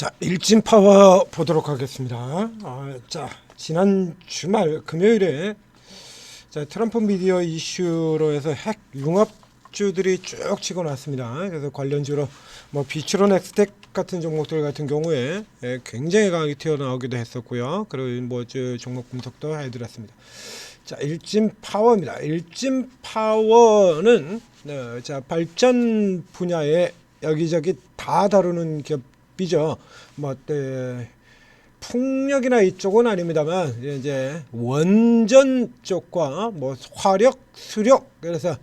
자, 일진 파워 보도록 하겠습니다. 자, 지난 주말 금요일에 트럼프 미디어 이슈로 해서 핵 융합주들이 쭉 치고 났습니다. 그래서 관련주로 뭐 비추론 엑스텍 같은 종목들 같은 경우에 굉장히 강하게 튀어나오기도 했었고요. 그리고 뭐 종목 분석도 해드렸습니다. 자, 일진 파워입니다. 일진 파워는 자, 발전 분야에 여기저기 다 다루는 기업이죠. 뭐 풍력이나 이쪽은 아닙니다만 이제 원전 쪽과 뭐 화력, 수력, 그래서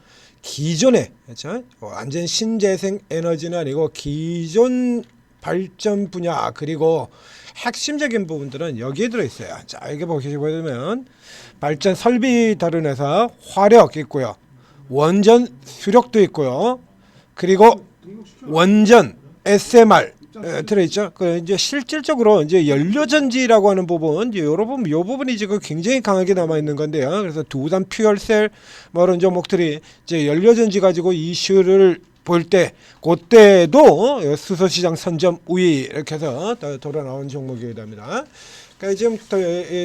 기존의 그렇죠? 완전 신재생 에너지는 아니고 기존 발전 분야 그리고 핵심적인 부분들은 여기에 들어 있어요. 자, 이게 보시면 발전 설비 다루는 회사 화력 있고요, 원전 수력도 있고요, 그리고 원전 SMR 들어있죠. 그 이제 실질적으로 이제 연료전지라고 하는 부분, 이제 여러분 이 부분이 지금 굉장히 강하게 남아 있는 건데요. 그래서 두산 퓨얼셀 뭐 이런 종목들이 이제 연료전지 가지고 이슈를 볼 때 그때도 수소시장 선점 우위 이렇게 해서 돌아 나온 종목이기도 합니다. 그러니까 지금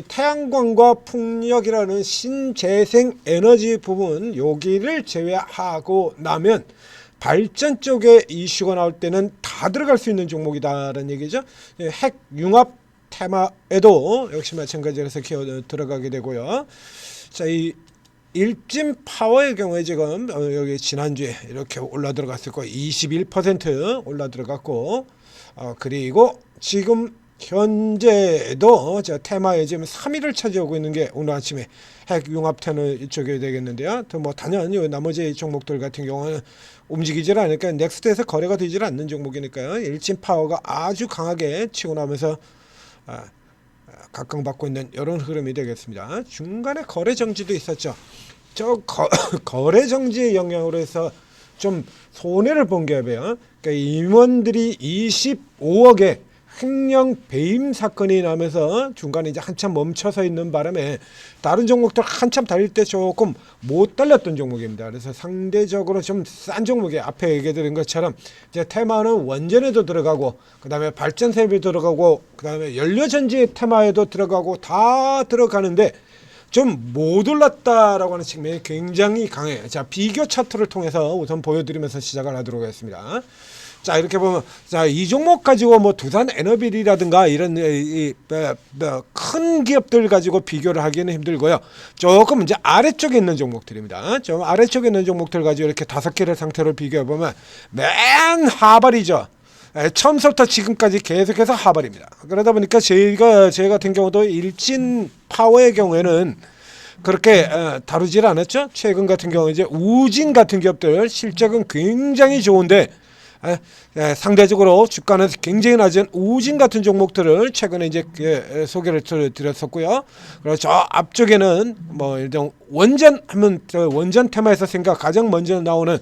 태양광과 풍력이라는 신재생 에너지 부분 여기를 제외하고 나면 발전 쪽에 이슈가 나올 때는 다 들어갈 수 있는 종목이다라는 얘기죠. 핵 융합 테마에도 역시 마찬가지로 해서 들어가게 되고요. 자, 이 일진 파워의 경우에 지금 여기 지난주에 이렇게 올라 들어갔을 거예요. 21% 올라 들어갔고, 그리고 지금 현재도 테마에 지금 3위를 차지하고 있는 게 오늘 아침에 핵융합테는 이쪽이 되겠는데요. 또 뭐 당연히 나머지 종목들 같은 경우는 움직이질 않으니까 넥스트에서 거래가 되질 않는 종목이니까요. 일진 파워가 아주 강하게 치고 나면서 각광받고 있는 이런 흐름이 되겠습니다. 중간에 거래 정지도 있었죠. 저 거래 정지의 영향으로 해서 좀 손해를 본 기업이에요. 그러니까 임원들이 25억에 횡령 배임 사건이 나면서 중간에 이제 한참 멈춰서 있는 바람에 다른 종목들 한참 달릴 때 조금 못 달렸던 종목입니다. 그래서 상대적으로 좀 싼 종목이 앞에 얘기드린 것처럼 이제 테마는 원전에도 들어가고 그다음에 발전 설비 들어가고 그다음에 연료전지 테마에도 들어가고 다 들어가는데 좀 못 올랐다라고 하는 측면이 굉장히 강해요. 자, 비교 차트를 통해서 우선 보여드리면서 시작을 하도록 하겠습니다. 자, 이렇게 보면 자, 이 종목 가지고 뭐 두산 에너빌이라든가 이런 큰 기업들 가지고 비교를 하기는 힘들고요. 조금 이제 아래쪽에 있는 종목들입니다. 좀 아래쪽에 있는 종목들 가지고 이렇게 5개를 상태로 비교해 보면 맨 하발이죠. 처음부터 지금까지 계속해서 하발입니다. 그러다 보니까 제 같은 경우도 일진 파워의 경우에는 그렇게 다루질 않았죠. 최근 같은 경우 이제 우진 같은 기업들 실적은 굉장히 좋은데 상대적으로 주가는 굉장히 낮은 우진 같은 종목들을 최근에 이제 소개를 드렸었고요. 그리고 저 앞쪽에는 뭐 일단 원전 하면 원전 테마에서 가장 먼저 나오는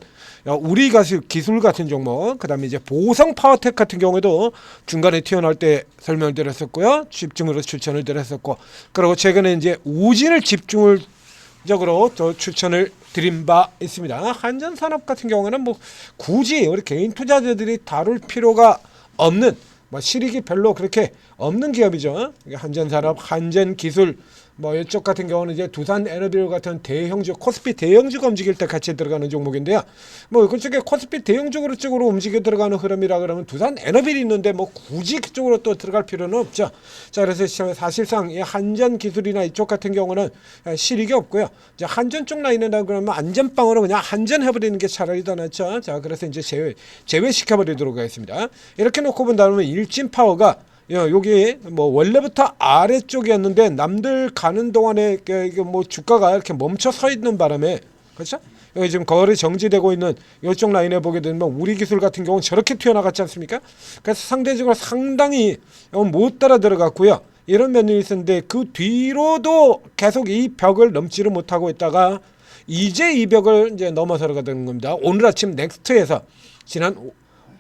우리 기술 같은 종목, 그다음에 이제 보성 파워텍 같은 경우에도 중간에 튀어나올 때 설명을 드렸었고요. 집중으로 추천을 드렸었고, 그리고 최근에 이제 우진을 집중적으로 더 추천을 드린 바 있습니다. 한전산업 같은 경우는 뭐 굳이 우리 개인 투자자들이 다룰 필요가 없는 뭐 실익이 별로 그렇게 없는 기업이죠. 한전산업, 한전기술 뭐 이쪽 같은 경우는 이제 두산 에너빌 같은 대형주, 코스피 대형주가 움직일 때 같이 들어가는 종목인데요. 뭐 그쪽에 코스피 대형주로 쪽으로 움직여 들어가는 흐름이라 그러면 두산 에너빌이 있는데 뭐 굳이 그쪽으로 또 들어갈 필요는 없죠. 자, 그래서 사실상 이 한전기술이나 이쪽 같은 경우는 실익이 없고요. 이제 한전 쪽 라인이라 그러면 안전빵으로 그냥 한전 해버리는 게 차라리 더 낫죠. 자, 그래서 이제 제외시켜버리도록 하겠습니다. 이렇게 놓고 본다면 일진 파워가 여기 뭐 원래부터 아래쪽이었는데 남들 가는 동안에 이게 뭐 주가가 이렇게 멈춰 서 있는 바람에, 그렇죠? 여기 지금 거래 정지되고 있는 이쪽 라인에 보게 되면 우리 기술 같은 경우는 저렇게 튀어나갔지 않습니까? 그래서 상대적으로 상당히 못 따라 들어갔고요. 이런 면이 있었는데 그 뒤로도 계속 이 벽을 넘지를 못하고 있다가 이제 이 벽을 이제 넘어서가 되는 겁니다. 오늘 아침 넥스트에서 지난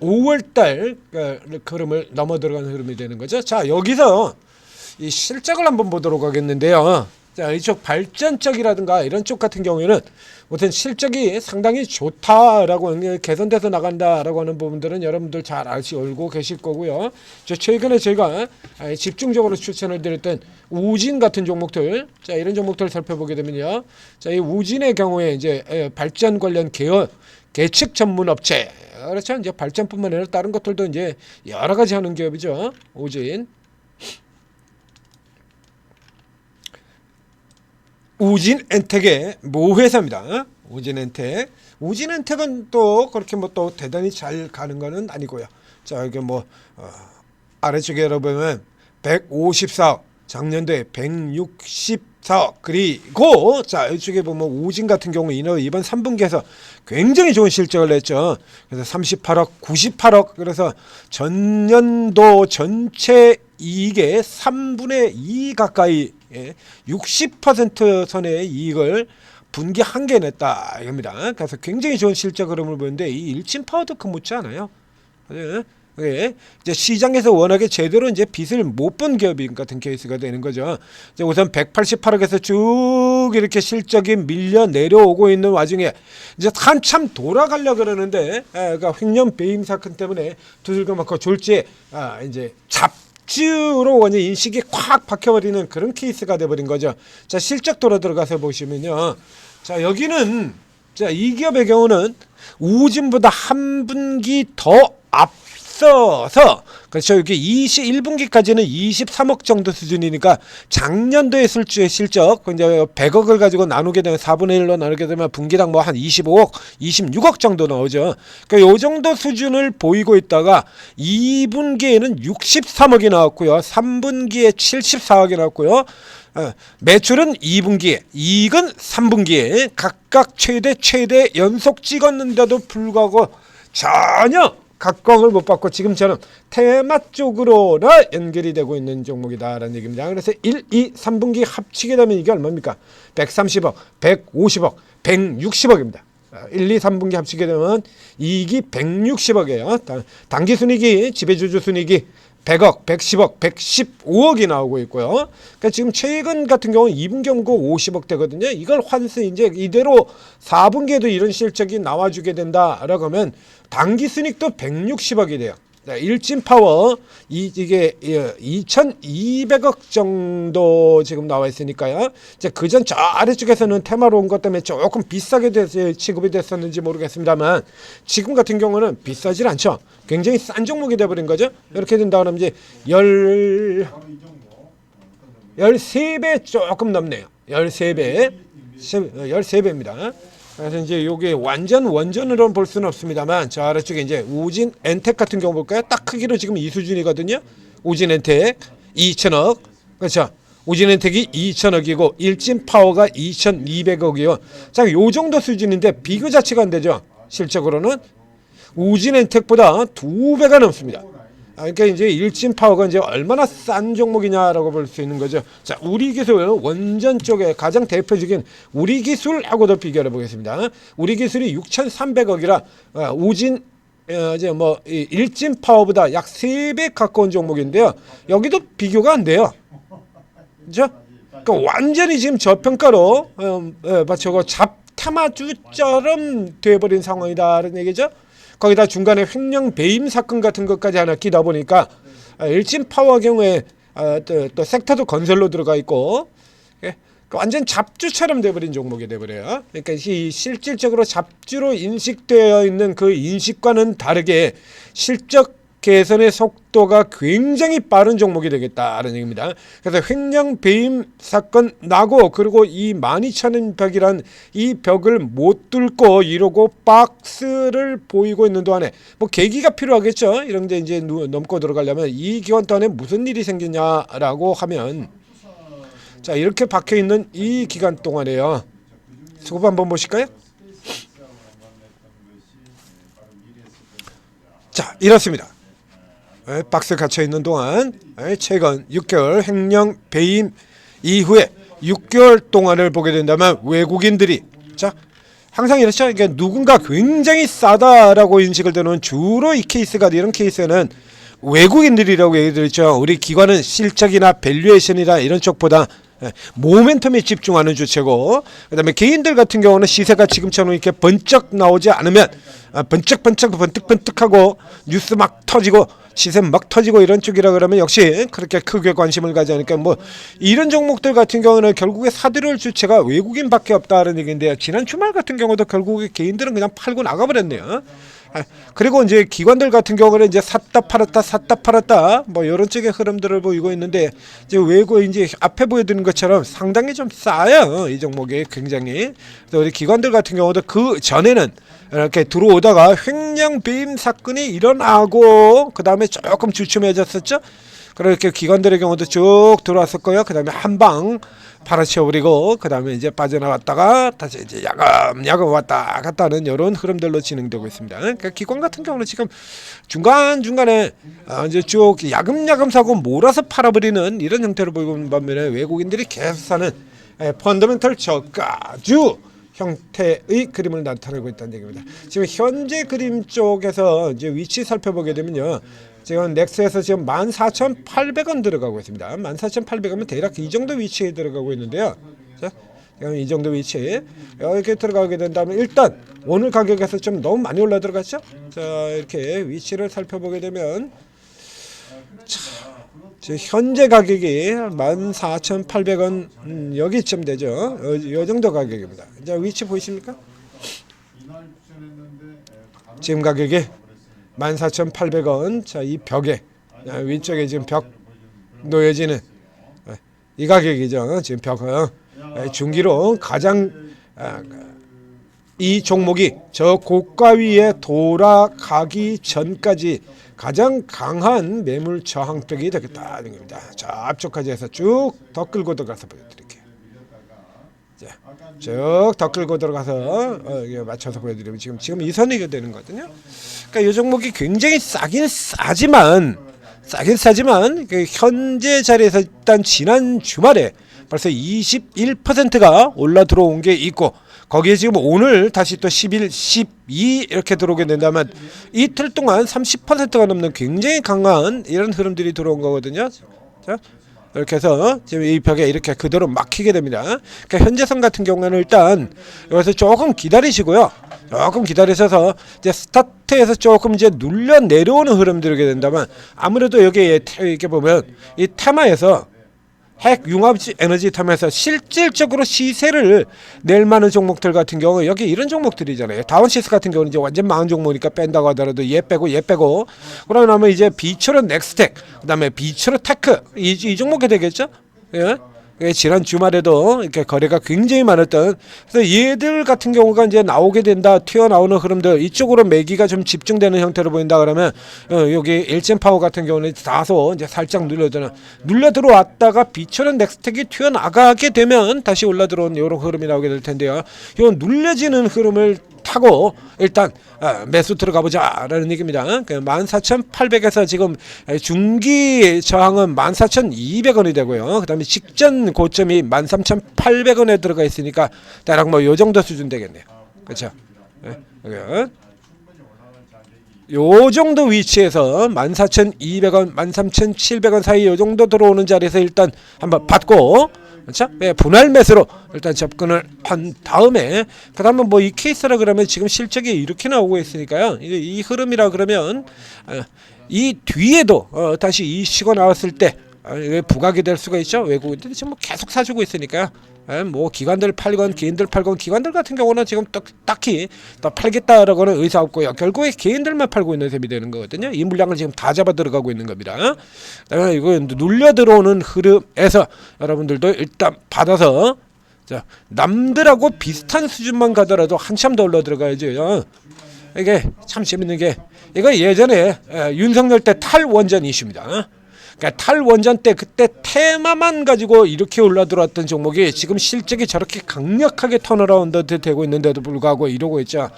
5월달 흐름을 넘어 들어가는 흐름이 되는 거죠. 자, 여기서 이 실적을 한번 보도록 하겠는데요. 자, 이쪽 발전 쪽이라든가 이런 쪽 같은 경우에는 우선 실적이 상당히 좋다라고, 개선돼서 나간다라고 하는 부분들은 여러분들 잘 알고 계실 거고요. 최근에 저희가 집중적으로 추천을 드렸던 우진 같은 종목들, 자, 이런 종목들을 살펴보게 되면요. 자, 이 우진의 경우에 이제 발전 관련 계측 전문 업체, 그렇죠. 이제 발전뿐만 아니라 다른 것들도 이제 여러 가지 하는 기업이죠. 우진. 우진엔텍의 모회사입니다. 우진엔텍. 우진엔텍은 또 그렇게 뭐 또 대단히 잘 가는 거는 아니고요. 자, 이게 뭐 아래쪽에 여러분 154억, 작년도에 164억, 그리고 자, 이쪽에 보면 우진 같은 경우 이번 3분기에서 굉장히 좋은 실적을 냈죠. 그래서 38억, 98억, 그래서 전년도 전체 이익의 3분의 2 가까이, 60% 선의 이익을 분기 한 개 냈다 이겁니다. 그래서 굉장히 좋은 실적 흐름을 보는데 이 일진파워도 그 못지 않아요. 예, 이제 시장에서 워낙에 제대로 이제 빚을 못 본 기업이 같은 케이스가 되는 거죠. 이제 우선 188억에서 쭉 이렇게 실적이 밀려 내려오고 있는 와중에 이제 한참 돌아가려 그러는데, 그러니까 횡령 배임 사건 때문에 두들겨 맞고 졸지에 이제 잡주로 완전 인식이 콱 박혀버리는 그런 케이스가 돼버린 거죠. 자, 실적 돌아 들어가서 보시면요. 자, 여기는 자, 이 기업의 경우는 우진보다 한 분기 더 앞서서, 그렇죠. 여기 1분기까지는 23억 정도 수준이니까 작년도의 실적 이제 100억을 가지고 나누게 되면 4분의 1로 나누게 되면 분기당 뭐 한 25억, 26억 정도 나오죠. 그러니까 요 정도 수준을 보이고 있다가 2분기에는 63억이 나왔고요. 3분기에 74억이 나왔고요. 매출은 2분기에, 이익은 3분기에 각각 최대 연속 찍었는데도 불구하고 전혀 각광을 못 받고 지금처럼 테마 쪽으로나 연결이 되고 있는 종목이다라는 얘기입니다. 그래서 1, 2, 3분기 합치게 되면 이게 얼마입니까? 130억, 150억, 160억입니다. 1, 2, 3분기 합치게 되면 이익이 160억이에요. 당기순이익이, 지배주주순이익이 100억, 110억, 115억이 나오고 있고요. 그러니까 지금 최근 같은 경우는 2분기 연고 50억 되거든요. 이걸 환수 이제 이대로 4분기에도 이런 실적이 나와주게 된다라고 하면 당기 순익도 160억이 돼요. 일진파워 이게 2,200억 정도 지금 나와 있으니까요. 이제 그전 저 아래쪽에서는 테마로 온 것 때문에 조금 비싸게 취급이 됐었는지 모르겠습니다만 지금 같은 경우는 비싸질 않죠. 굉장히 싼 종목이 돼버린 거죠. 이렇게 된다 그러면 이제 13배 조금 넘네요. 13배입니다. 그래서 이제 요게 완전 원전으로는 볼 수는 없습니다만 저 아래쪽에 이제 우진 엔텍 같은 경우 볼까요? 딱 크기로 지금 이 수준이거든요. 우진 엔텍 2천억, 그렇죠? 우진 엔텍이 2천억이고 일진 파워가 2,200억이요. 자, 요 정도 수준인데 비교 자체가 안 되죠. 실적으로는 우진 엔텍보다 2배가 넘습니다. 그러니까 이제 일진 파워가 이제 얼마나 싼 종목이냐라고 볼 수 있는 거죠. 자, 우리 기술 원전 쪽에 가장 대표적인 우리 기술하고도 비교해 보겠습니다. 우리 기술이 6,300억이라 우진 이제 뭐 일진 파워보다 약 3배 가까운 종목인데요. 여기도 비교가 안 돼요. 그렇죠? 그러니까 완전히 지금 저평가로 맞춰고 잡테마주처럼 돼버린 상황이다라는 얘기죠. 거기다 중간에 횡령 배임 사건 같은 것까지 하나 끼다 보니까 일진 파워 경우에 또 섹터도 건설로 들어가 있고 완전 잡주처럼 돼버린 종목이 돼버려요. 그러니까 이 실질적으로 잡주로 인식되어 있는 그 인식과는 다르게 실적 개선의 속도가 굉장히 빠른 종목이 되겠다는 얘기입니다. 그래서 횡령 배임 사건 나고 그리고 이 12,000원 벽이란 이 벽을 못 뚫고 이러고 박스를 보이고 있는 동안에 뭐 계기가 필요하겠죠. 이런 데 이제 넘고 들어가려면 이 기간 동안에 무슨 일이 생기냐라고 하면 자, 이렇게 박혀 있는 이 기간 동안에요. 수급 한번 보실까요? 자, 이렇습니다. 박스 갇혀 있는 동안 최근 6개월 횡령 배임 이후에 6개월 동안을 보게 된다면 외국인들이 자 항상 이렇죠. 이게 누군가 굉장히 싸다라고 인식을 되는 주로 이 케이스가 이런 케이스는 외국인들이라고 얘기 드렸죠. 우리 기관은 실적이나 밸류에이션이나 이런 쪽보다 모멘텀에 집중하는 주체고, 그다음에 개인들 같은 경우는 시세가 지금처럼 이렇게 번쩍 나오지 않으면 번뜩번뜩하고 뉴스 막 터지고 시세 막 터지고 이런 쪽이라 그러면 역시 그렇게 크게 관심을 가지 않으니까 뭐 이런 종목들 같은 경우는 결국에 사들여올 주체가 외국인밖에 없다는 얘기인데요. 지난 주말 같은 경우도 결국에 개인들은 그냥 팔고 나가버렸네요. 그리고 이제 기관들 같은 경우는 이제 샀다 팔았다 뭐 이런 쪽의 흐름들을 보이고 있는데, 이제 외국 이제 앞에 보여드린 것처럼 상당히 좀 싸요, 이 종목이 굉장히. 그래서 우리 기관들 같은 경우도 그 전에는 이렇게 들어오다가 횡령 배임 사건이 일어나고 그 다음에 조금 주춤해졌었죠. 그렇게 기관들의 경우도 쭉 들어왔었고요. 그 다음에 한방 팔아치워버리고 그 다음에 이제 빠져나왔다가 다시 이제 야금 왔다 갔다 하는 이런 흐름들로 진행되고 있습니다. 그러니까 기관 같은 경우는 지금 중간중간에 이제 쭉 야금야금 사고 몰아서 팔아버리는 이런 형태로 보이고 있는 반면에 외국인들이 계속 사는 펀더멘털 저가주 형태의 그림을 나타내고 있다는 얘기입니다. 지금 현재 그림 쪽에서 이제 위치 살펴보게 되면요. 지금 넥스에서 지금 14,800원 들어가고 있습니다. 14,800원이면 대략 이 정도 위치에 들어가고 있는데요. 자, 이 정도 위치 이렇게 들어가게 된다면 일단 오늘 가격에서 좀 너무 많이 올라 들어갔죠. 자, 이렇게 위치를 살펴보게 되면 현재 가격이 14,800원 여기쯤 되죠. 이 정도 가격입니다. 자, 위치 보이십니까? 지금 가격이 14,800원. 자, 이 벽에 위쪽에 지금 벽 놓여지는 이 가격이죠. 지금 벽 중기로 가장 이 종목이 저 고가 위에 돌아가기 전까지 가장 강한 매물 저항벽이 되겠다는 겁니다. 자, 앞쪽까지 해서 쭉 더 끌고 들어가서 보여드릴게요. 쭉 더 끌고 들어가서 맞춰서 보여드리면 지금 이 선이 되는 거거든요. 그러니까 이 종목이 굉장히 싸긴 싸지만 그 현재 자리에서 일단 지난 주말에 벌써 21%가 올라 들어온 게 있고, 거기에 지금 오늘 다시 또 11, 12 이렇게 들어오게 된다면 이틀 동안 30%가 넘는 굉장히 강한 이런 흐름들이 들어온 거거든요. 자, 이렇게 해서 지금 이 벽에 이렇게 그대로 막히게 됩니다. 그러니까 현재선 같은 경우에는 일단 여기서 조금 기다리시고요. 조금 기다리셔서 이제 스타트에서 조금 이제 눌려 내려오는 흐름들이 된다면, 아무래도 여기에 이렇게 보면 이 테마에서 핵 융합 에너지 탐에서 실질적으로 시세를 낼 만한 종목들 같은 경우 여기 이런 종목들이잖아요. 다운시스 같은 경우는 이제 완전 망한 종목이니까 뺀다고 하더라도 얘 빼고 그러면 이제 비처럼 넥스텍, 그다음에 비처럼 테크 이 종목이 되겠죠. 예? 지난 주말에도 이렇게 거래가 굉장히 많았던, 그래서 얘들 같은 경우가 이제 나오게 된다, 튀어나오는 흐름들 이쪽으로 매기가 좀 집중되는 형태로 보인다 그러면 여기 일젠파워 같은 경우는 다소 이제 살짝 눌려 들어왔다가 비처럼 넥스텍이 튀어나가게 되면 다시 올라 들어온 이런 흐름이 나오게 될 텐데요. 이 눌려지는 흐름을 타고 일단 매수 들어가 보자라는 얘기입니다. 14,800에서 지금 중기 저항은 14,200원이 되고요. 그다음에 직전 고점이 13,800원에 들어가 있으니까 대략 뭐 요 정도 수준 되겠네요. 그렇죠? 요 정도 위치에서 14,200원, 13,700원 사이 요 정도 들어오는 자리에서 일단 한번 받고, 그렇죠? 분할 매수로 일단 접근을 한 다음에 그다음에 뭐 이 케이스라 그러면 지금 실적이 이렇게 나오고 있으니까요. 이 흐름이라 그러면 이 뒤에도 다시 이 시고 나왔을 때 부각이 될 수가 있죠. 외국인들이 지금 뭐 계속 사주고 있으니까요. 뭐 기관들 팔건 개인들 팔건, 기관들 같은 경우는 지금 딱히 더 팔겠다라고는 의사 없고요. 결국에 개인들만 팔고 있는 셈이 되는 거거든요. 이 물량을 지금 다 잡아 들어가고 있는 겁니다. 이거 눌려 들어오는 흐름에서 여러분들도 일단 받아서, 자, 남들하고 비슷한 수준만 가더라도 한참 더 올라 들어가야죠. 이게 참 재밌는 게, 이거 예전에 윤석열 때 탈원전 이슈입니다. 그러니까 탈원전 때 그때 테마만 가지고 이렇게 올라 들어왔던 종목이 지금 실적이 저렇게 강력하게 턴어라운드 되고 있는데도 불구하고 이러고 있죠.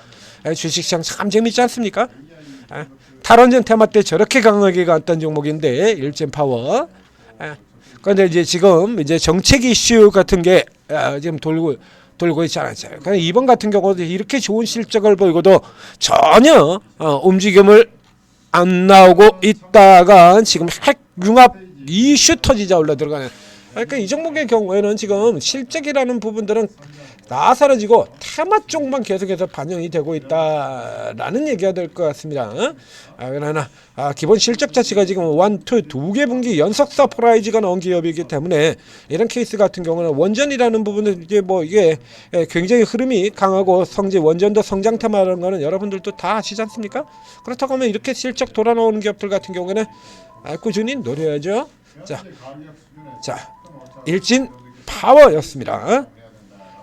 주식시장 참 재밌지 않습니까? 탈원전 테마 때 저렇게 강하게 갔던 종목인데 일젠파워. 그런데 이제 지금 이제 정책 이슈 같은 게 지금 돌고 있지 않았어요. 그러니까 이번 같은 경우도 이렇게 좋은 실적을 보이고도 전혀 움직임을 안 나오고 있다가 지금 핵 융합 이슈 터지자 올라 들어가는 그러니까 이 종목의 경우에는 지금 실적이라는 부분들은 다 사라지고 테마 쪽만 계속해서 반영이 되고 있다라는 얘기가 될 것 같습니다. 그러나 기본 실적 자체가 지금 1, 2, 2개 분기 연속 서프라이즈가 나온 기업이기 때문에 이런 케이스 같은 경우는 원전이라는 부분은 이제 뭐 이게 굉장히 흐름이 강하고 원전도 성장 테마라는 거는 여러분들도 다 아시지 않습니까? 그렇다고 하면 이렇게 실적 돌아 나오는 기업들 같은 경우에는 꾸준히 노려야죠. 자, 일진 파워였습니다.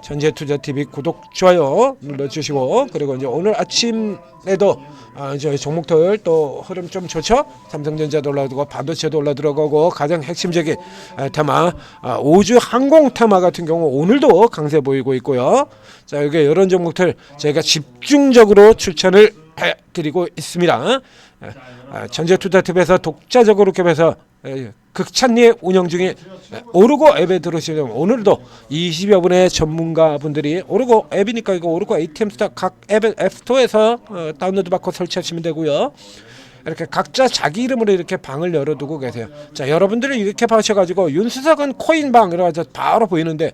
전재투자TV 구독, 좋아요 눌러주시고, 그리고 이제 오늘 아침에도 저희 종목들 또 흐름 좀 좋죠. 삼성전자도 올라들고 반도체도 올라들어가고 가장 핵심적인 테마 우주 항공 테마 같은 경우 오늘도 강세 보이고 있고요. 자, 여기 이런 종목들 저희가 집중적으로 추천을 해드리고 있습니다. 전재투자TV에서 독자적으로 겹해서 극찬리에 운영 중인 오르고 앱에 들어오시면 오늘도 20여 분의 전문가분들이 오르고 앱이니까 이거 오르고 ATM스타 각 앱스토어에서 다운로드 받고 설치하시면 되고요. 이렇게 각자 자기 이름으로 이렇게 방을 열어두고 계세요. 자, 여러분들이 이렇게 하셔가지고 윤수석은 코인방 이래가지고 바로 보이는데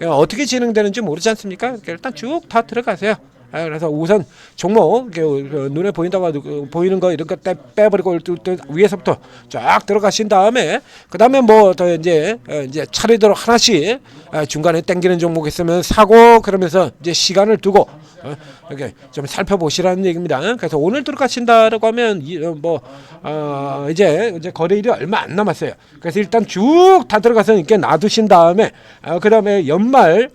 어떻게 진행되는지 모르지 않습니까? 일단 쭉 다 들어가세요. 그래서 우선 종목 눈에 보인다고 보이는 거 이런 거 빼버리고 위에서부터 쫙 들어가신 다음에 그 다음에 뭐 더 이제 차례대로 하나씩 중간에 땡기는 종목 있으면 사고 그러면서 이제 시간을 두고 이렇게 좀 살펴보시라는 얘기입니다. 그래서 오늘 들어가신다라고 하면 이제 거래일이 얼마 안 남았어요. 그래서 일단 쭉 다 들어가서 이렇게 놔두신 다음에 그 다음에 연말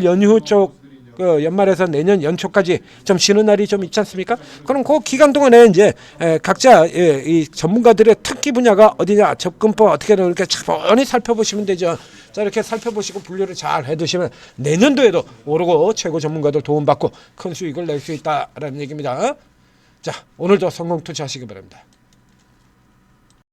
연휴 쪽 연말에서 내년 연초까지 좀 쉬는 날이 좀 있지 않습니까? 그럼 그 기간 동안에 이제 각자 이 전문가들의 특기 분야가 어디냐, 접근법 어떻게 이렇게 차분히 살펴보시면 되죠. 자, 이렇게 살펴보시고 분류를 잘 해두시면 내년도에도 오르고 최고 전문가들 도움받고 큰 수익을 낼 수 있다라는 얘기입니다. 자, 오늘도 성공 투자하시기 바랍니다.